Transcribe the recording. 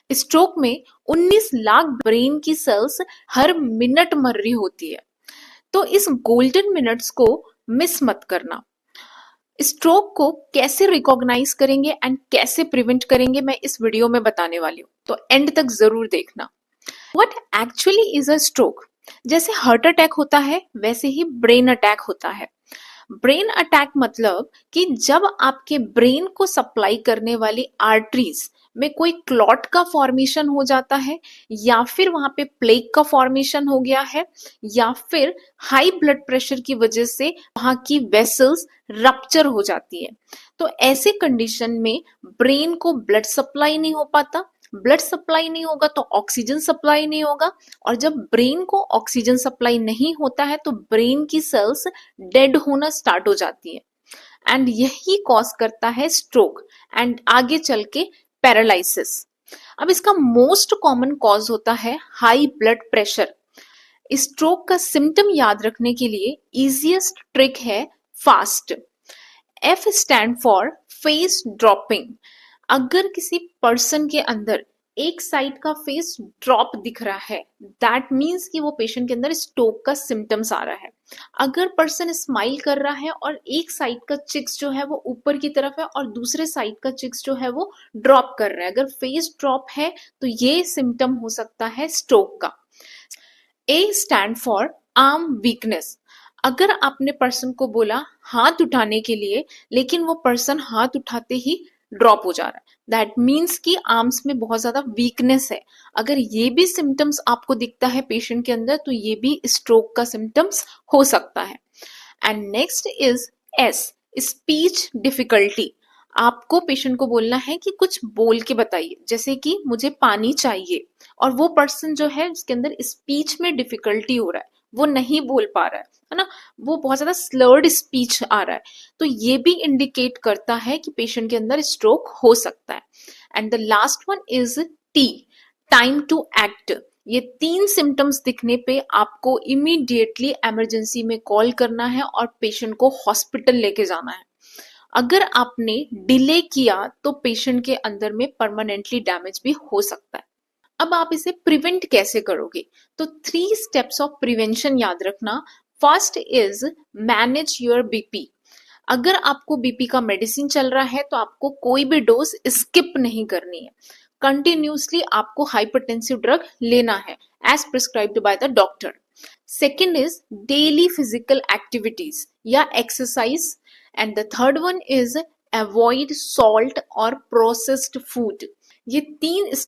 Stroke में 19 lakh brain की sales हर minute मर रही होती है। तो इस गोल्डन मिनट्स को मिस मत करना। स्ट्रोक को कैसे रिकॉग्नाइज करेंगे एंड कैसे प्रिवेंट करेंगे मैं इस वीडियो में बताने वाली हूँ, तो एंड तक जरूर देखना। What actually is a stroke? जैसे हार्ट अटैक होता है वैसे ही ब्रेन अटैक होता है। ब्रेन अटैक मतलब कि जब आपके ब्रेन को सप्लाई करने वाली आर्टरीज में कोई क्लॉट का फॉर्मेशन हो जाता है, या फिर वहां पे प्लेग का फॉर्मेशन हो गया है, या फिर हाई ब्लड प्रेशर की वजह से वहां की वेसल्स रप्चर हो जाती है। तो ऐसे कंडीशन में ब्रेन को ब्लड सप्लाई नहीं हो पाता। ब्लड सप्लाई नहीं होगा तो ऑक्सीजन सप्लाई नहीं होगा, और जब ब्रेन को ऑक्सीजन सप्लाई नहीं होता है तो ब्रेन की सेल्स डेड होना स्टार्ट हो जाती है, एंड यही कॉज करता है स्ट्रोक एंड आगे चल के पैरालिसिस। अब इसका मोस्ट कॉमन कॉज होता है हाई ब्लड प्रेशर। स्ट्रोक का सिम्टम याद रखने के लिए इजीएस्ट ट्रिक है fast. F stand for face dropping. अगर किसी पर्सन के अंदर एक साइड का फेस ड्रॉप दिख रहा है, दैट मीन्स कि वो पेशेंट के अंदर स्ट्रोक का सिम्टम्स आ रहा है। अगर पर्सन स्माइल कर रहा है और एक साइड का चिक्स जो है वो ऊपर की तरफ है और दूसरे साइड का चिक्स जो है वो ड्रॉप कर रहा है, अगर फेस ड्रॉप है तो ये सिम्टम हो सकता है स्ट्रोक का। ए स्टैंड फॉर आर्म वीकनेस। अगर आपने पर्सन को बोला हाथ उठाने के लिए, लेकिन वो पर्सन हाथ उठाते ही ड्रॉप हो जा रहा है, दैट मीन्स कि आर्म्स में बहुत ज्यादा वीकनेस है। अगर ये भी सिम्टम्स आपको दिखता है पेशेंट के अंदर तो ये भी स्ट्रोक का सिम्टम्स हो सकता है। And next is S, speech difficulty. आपको पेशेंट को बोलना है कि कुछ बोल के बताइए, जैसे कि मुझे पानी चाहिए, और वो पर्सन जो है उसके अंदर स्पीच में डिफिकल्टी हो रहा है, वो नहीं बोल पा रहा है ना, वो बहुत ज्यादा स्लर्ड स्पीच आ रहा है, तो ये भी इंडिकेट करता है कि पेशेंट के अंदर स्ट्रोक हो सकता है। And the last one is T, time to act. ये 3 सिम्टम्स दिखने पे आपको इमीडिएटली इमरजेंसी में कॉल करना है और पेशेंट को हॉस्पिटल लेके जाना है। अगर आपने डिले किया तो पेशेंट के अंदर में परमानेंटली डैमेज भी हो सकता है। अब आप इसे प्रिवेंट कैसे करोगे? तो 3 स्टेप्स ऑफ प्रिवेंशन याद रखना। First is manage your BP. अगर आपको बीपी का मेडिसिन चल रहा है तो आपको कोई भी डोज स्किप नहीं करनी है। कंटिन्यूसली आपको हाइपरटेंसिव ड्रग लेना है as prescribed by the doctor. Second is daily physical activities या exercise, and the third one is avoid salt और प्रोसेस्ड फूड। ये 3